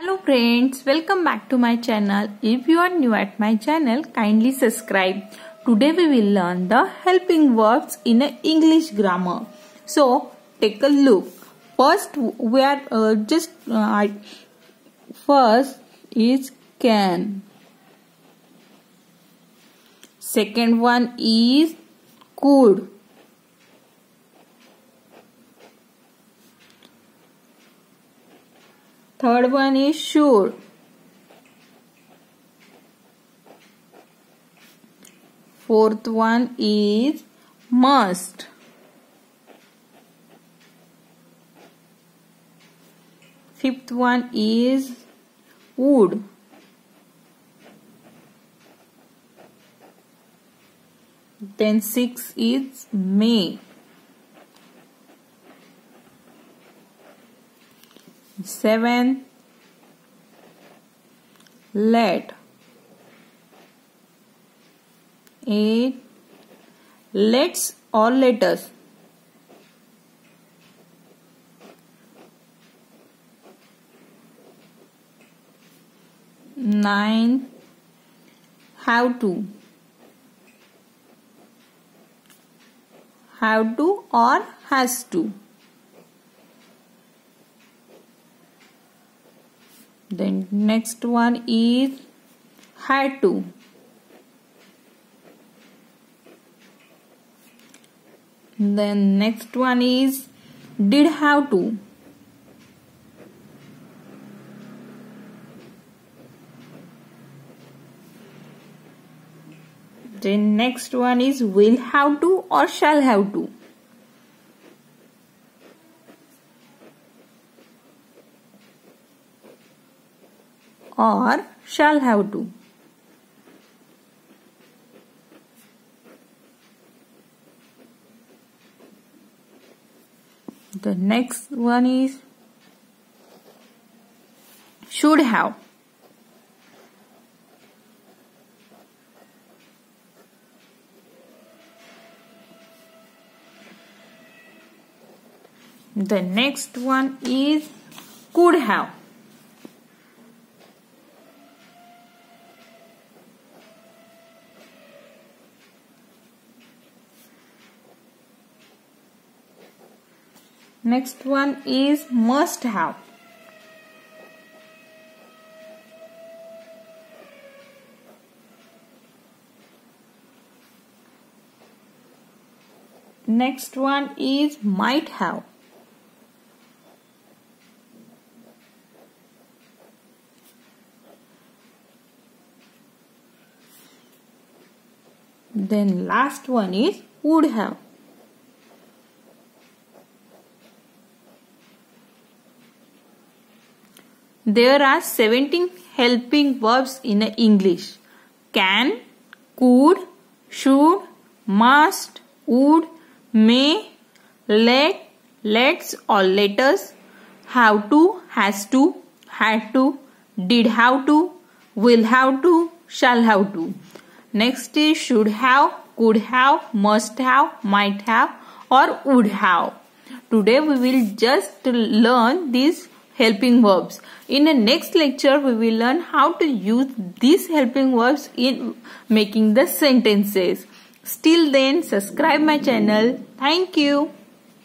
Hello friends, welcome back to my channel. If you are new at my channel, kindly subscribe. Today we will learn the helping verbs in English grammar. So take a look. First we are first is can. Second one is could. Third one is should. Fourth one is must. Fifth one is would. Then sixth is may. Seven, let. 8, let's or let us. 9, have to. Have to or has to. Then next one is had to. Then next one is did have to. Then next one is will have to or shall have to. Or shall have to. The next one is should have. The next one is could have. Next one is must have. Next one is might have. Then last one is would have. There are 17 helping verbs in English. Can, could, should, must, would, may, let, let's or let us, have to, has to, had to, did have to, will have to, shall have to. Next is should have, could have, must have, might have or would have. Today we will just learn these helping verbs. In the next lecture, we will learn how to use these helping verbs in making the sentences. Till then, subscribe my channel. Thank you.